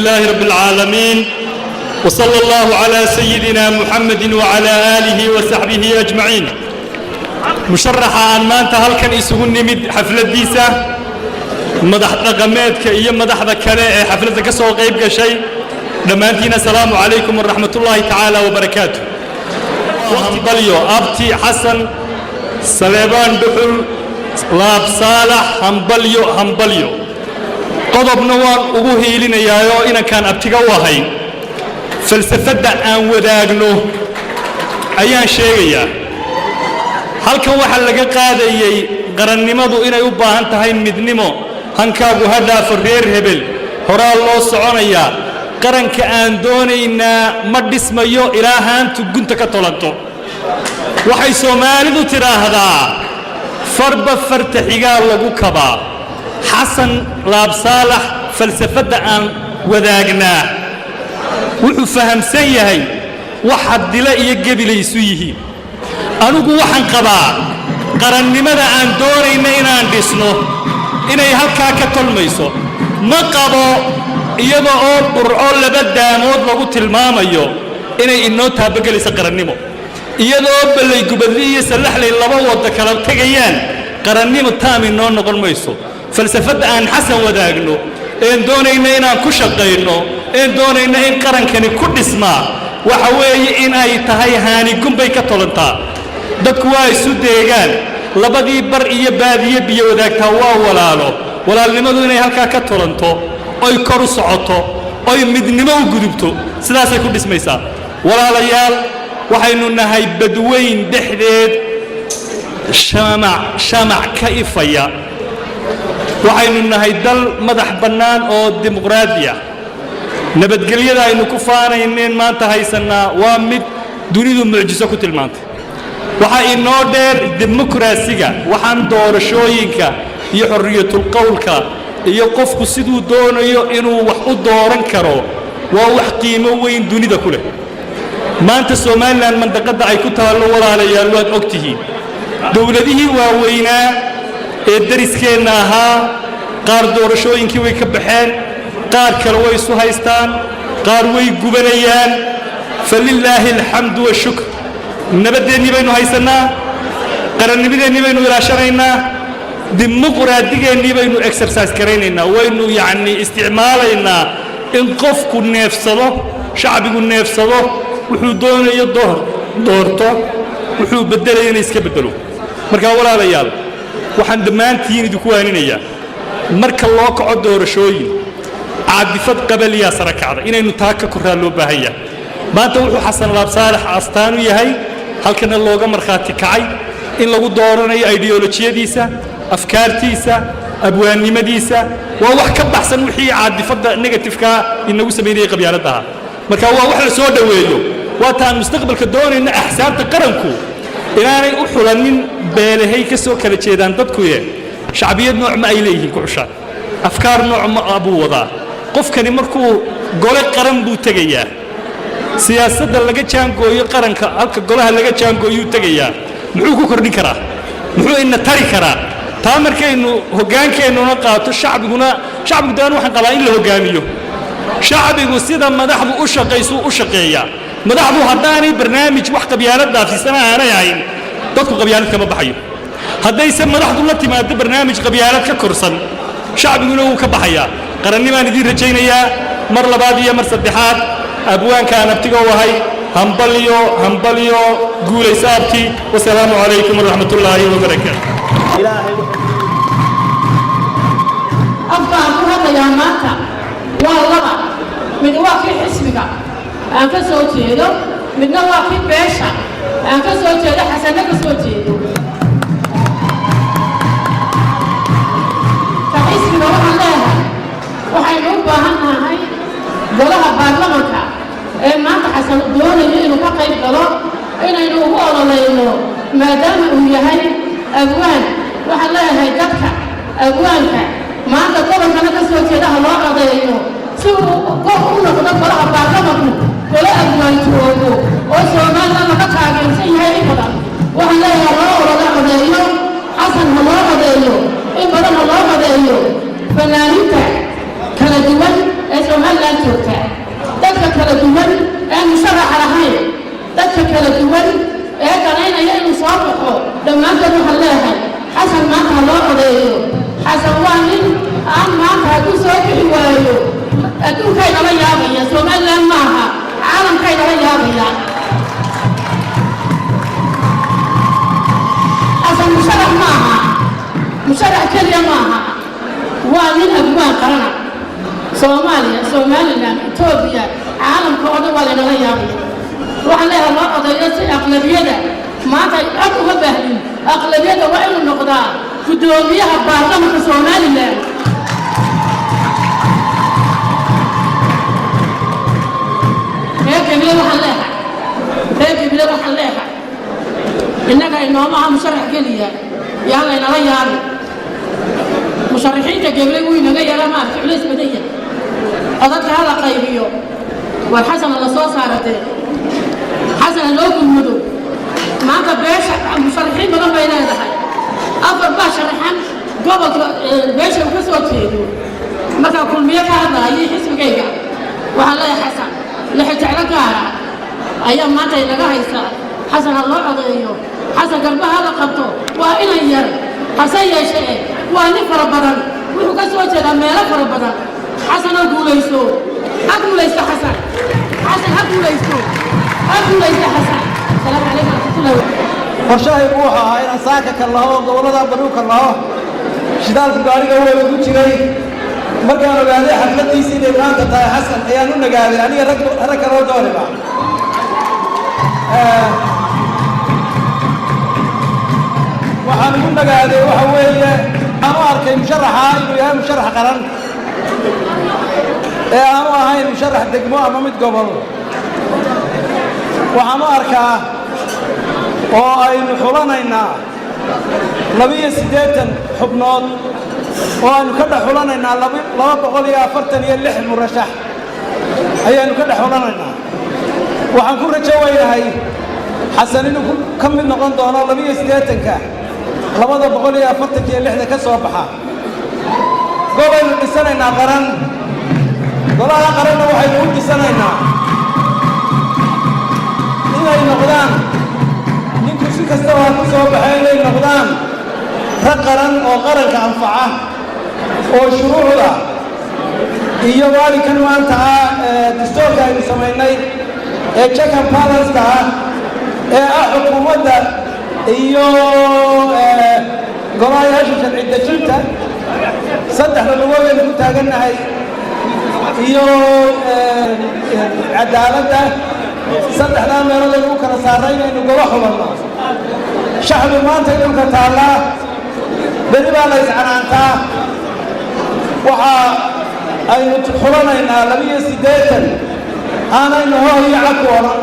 لله رب العالمين وصلى الله على سيدنا محمد وعلى آله وصحبه أجمعين. مشرحة عن ما أنت هل كان يسوون نمد حفلة ديسة مدح رقمات كأي مدح ذكراء حفلة كسو غيب كشيء لما أنتنا السلام عليكم ورحمة الله تعالى وبركاته. همبليو أبتي حسن سليمان دحل لاب صالح همبليو قضب نوار أبوه لنا يا إنا كان أبتقوا هاي فلسفة أن وداقنو أيان شيئا هل كان واحد لقى قادة قرن نمضو إنا يبا أنت هاي مدنمو هنكابو هذا فرير هبل هرا الله صعونيا قرن كأن دوني إنا مدس ميو إلهان تقنت كطلنتو وحي سومالي ترى هذا فرب فرتحيقا لغو كبا حسن لاب صالح فلسفة أن وذاقناه وحو فهم سيهي واحد دلاء يقبل يسويه أنوكو وحن قبا قرن لماذا أن دوري إنا أندسنو إنا يهلكا كتل ميسو ما قبو إيضا أو برعو لبدا مود لغو تلماميو إنا إنو تابقى ليس قرن نمو إيضا أو بلي قبلي يسلح لي اللبا ودكالا تغيان قرن نمو تامي نون نقول ميسو فلسفة أن حسن وداقنو إن دونينا إنا كشقينو إن دونينا إن قرن كاني كل اسماء وحوي إن أي تهي هاني قم بيك طولنتا دكواي سوديغان لبدي برئي بادي بيا وداكتا وولالو ولا لمدو إنا هلكا كطولنتو أي كرو سعوتو أي مدنمو قدبتو سلاسة كل اسميسا ولا ليال وحينو نهاي بدوين دحديد شامع كيفيا waxaynu nahay dal madax bannaan oo dimuqraadiya nabadgelyada aynu ku faanayneen maanta haysanaa waa mid dunidu mucjiso ku tilmaantay waxa inoo dheer dimuqraasiga waxaan doorashooyinka iyo xorriyatul qowlka iyo qofku siduu doonayo inuu wax u dooran karo waa wax qiimo weyn dunida ku leh maanta Soomaaliland mandaqada ay ku taalo walaalayaal waad ogtihiin dawladihii waaweynaa الدرسكين ها قار دورشوين كي ويكبحين قار كلوي سوهايستان قار وي جبنيان فلله الحمد والشكر نبدأ نبينو هايسنا قرن نبدأ نبينو راشرينا ديمقراطية نبينو إكسرسايز كريننا وينو يعني استعمالنا إن قفك النفسه شعبك النفسه وحدون يدور دورته وحو بدلين يسكبدلو مركا ولا ريال waxaan dhammaantiin idinku waaninaya marka loo kaco doorashooyin caadifad qabaliya sarakacda inaynu taaka ku raalo baahaya maanta wuxuu xasan laab saalax astaan u yahay halkana looga marxaati kacay in lagu dooranayo ideolojiyadiisa afkaartiisa abwaannimadiisa waa wax ka baxsan wixii caadifada negatifka inagu sameeyay qabyaaladaha marka waa wax la soo dhaweeyo waa taan mustaqbalka doonayna ahsaabta qaranku inaanay u xulanin beelahay ka soo kala jeedaan dadku shacbiyad nooc ma ay leeyihiin ku xushaan afkaar nooc ma abu wada qofkani markuu gole qaran buu tagayaa siyaasadda laga jaangooyo qaranka halka golaha laga jaangooyo tagayaa muxuu ku kordhin karaa muxuu in tari karaa taa markaynu hogaankeenuna qaato shacbiguna daan waxaan qabaa in la hogaamiyo shacbigu sida madaxdu u shaqayso u shaqeeyaa madaxdu haddaanay barnaamij wax qabyaalad dhaafisana aanay ahayn dadku qabyaalad kama baxayo haddayse madaxdu la timaado barnaamij qabyaalad ka korsan shacbiguna wuu ka baxayaa qarannimaan idiin rajaynayaa mar labaad iyo mar saddexaad abwaankaan abtiga wahay hambalyo guulaysaabtii wasalaamu calaykum waraxmatullaahi wabarakaatu afkaan ku hadlayaa maanta waa laba mid waa kii xisbiga aan ka soo jeedo midna waa kii beesha aan ka soo jeedo xasanna ka soo jeedo ka xisbiga waxaan leeyahay waxaynu u baahan nahay golaha baarlamanka ee maanta xasan doonayo inuu ka qayb galo inaynu ugu ololeyno maadaama uu yahay abwaan waxaan leeyahay dadka abwaanka maanta gobolkana ka soo jeeda ha loo codeeyo si uu u noqdo golaha baarlamanku gola abwaantoogo oo Soomaaliland laga taageersan yahay in badan waxaan leeyahay loo codeeyo xasan ha loo codeeyo in badan ha loo codeeyo fanaaniinta kala duwan ee Somaliland joogta dadka kala duwan ee musharax lahayn dadka kala duwan ee qanaynaya inuu soo baxo dhammaantood waxaan leeyahay xasan maanta loo codeeyo xasan waa nin aan maanta hadduu soo bixi waayo adduunkay nala yaabaya Somaliland maaha caalamkay nala yaabaya xasan musharax maaha musharax keliya maaha waa nin abwaan qarana Soomaaliya Somaliland Ethiopia caalamka oo dhan waa nala yaabaya waxaan leeyahay loo codeeyo si aqlabiyada maanta cod uma baahnin aqlabiyada waa inuu noqdaa gudoomiyaha baarlamaanka Somaliland waxaan leeyahay innaga inoomaha musharax keliya yaa laynala yaabin musharaxiinta gablay wuu inaga yaraa maaragtay culays badan yahay codadka hala qaybiyo war xasana la soo saaratee xasana loo gudmudo maanta beesha musharaxiin badan bay leedahay afar baa sharaxan gobolka beesha uu ka soo jeedo markaa kulmiye ka hadlaayay xisbigayga waxaan leeyahay xasan lixijeclo gaara ayaa maanta inaga haysaa xasan ha loo codeeyo xasan garbaha la qabto waa inan yar hase yeeshee waa nin fara badan wuxuu ka soo jeedaa meelo fara badan xasan ha guulaysto xasan ha guulaysto xasan salaamu calaykum waraxmatullahi qorshahaygu wuxuu ahaa inaan saaka ka laho gobollada baruu ka laho shidaalku gaariga weyn ugu jiray markaan ogaaday xafladiisii inay maanta tahay xasan ayaan u nagaaday aniga rag kaloo dooniba waxaan ugu nagaaday waxa weeye aanu arkay musharaxa inuu yahay musharax qaran ee aanu ahayn musharax degmo ama mid gobol waxaan u arkaa oo aynu xulanaynaa 280 xubnood oo aynu ka dhex xulanaynaa 246 murashax ayaanu ka dhex xulanaynaa waxaan ku rajo weynahay xasan inuu ka mid noqon doono 280ka 246 ka soo baxa gobaynu dhisanaynaa qaran golaha qaranna waxaynu u dhisanaynaa inay noqdaan ninku si kasta waa ku soo baxay inay noqdaan rag qaran oo qaranka anfaca oo shuruucda iyo waalinkan maanta ah dastuurka aynu samaynay ee check and balance-ka ah ee ah xukuumadda iyo golayaasha sharci dejinta saddexda lugoodaynu ku taagannahay iyo cadaaladda saddexdaa meelood aynu u kala saarnay inaynu gobo xubanno shacbi maanta dhulka taallaa beri baa la iscanaantaa waxa aynu xulanaynaa 280 aanaynu hoo iyo cad ku odhan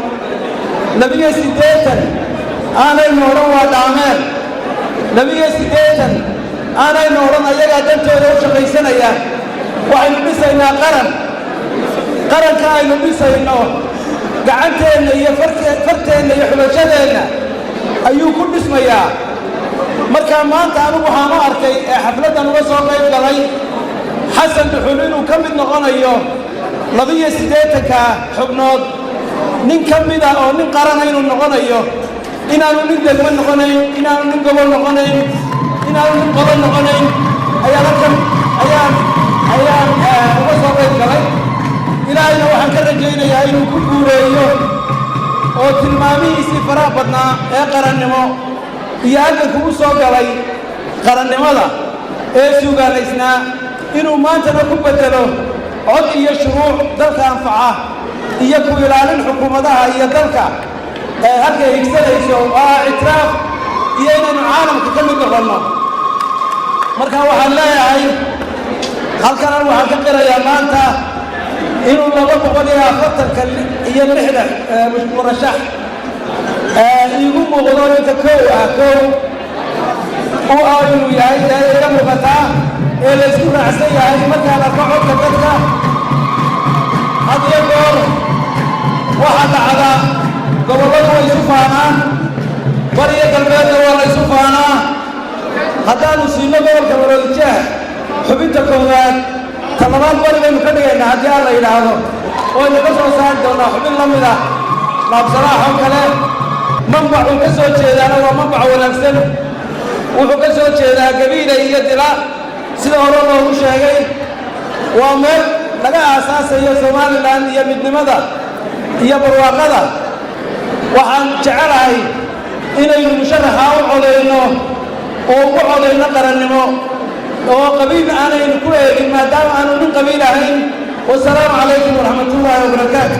280 aanaynu odhan waa dhaameen 280 aanaynu odhan ayagaa dantooda u shaqaysanaya waxaynu dhisaynaa qaranka aynu dhisayno gacanteenna iyo farteenna iyo xulashadeenna ayuu ku dhismayaa markaa maanta anigu waxaan u arkay ee xafladdan uga soo qayb galay xasan dhuxul inuu ka mid noqonayo 280ka xubnood nin ka mida oo nin qarana inuu noqonayo inaanu nin degmo noqonayn inaanu nin gobol noqonayn inaanu nin qolo noqonayn ayaan uga soo qayb galay ilaahayna waxaan ka rajaynayaa inuu ku guuleeyo oo tilmaamihiisii faraha badnaa ee qarannimo iyo halkanku u soo galay qarannimada ee suugaanaysnaa inuu maantana ku bedelo cod iyo shuruuc dalka anfaca iyo ku ilaalin xukuumadaha iyo dalka ee halkay higsanayso waa ictiraaf iyo inaynu caalamka ka mid noqonno marka waxaan leeyahay halkanan waxaan ka qirayaa maanta inuu 246 murashax iigu muuqdo inta kow u ah inuu yahay ee iga muuqataa ee la isku raacsan yahay markaan arko codka dadka had iyo goor waxaa dhacda gobolladu way isu faanaan bariyo galbeedna waa la isu faanaa haddaanu siino gobolka maroodijeeh xubinta koowaad talabaad bari baynu ka dhigaynaa haddii aan la yidhaahdo waynu ka soo saari doonnaa xubin la mid ah laabsalaax oo kale manbacuu ka soo jeedaana waa manbac wanaagsan wuxuu ka soo jeedaa gabiila iyo dila sida hore loogu sheegay waa meel laga aasaasayo somalilan iyo midnimada iyo barwaaqada waxaan jecelahay inaynu musharaxa u codayno oo ugu codayno qarannimo oo qabiil aanaynu ku eegin maadaama aanu nin qabiil ahayn wasalaamu calaykum waraxmatullaahi wabarakaatu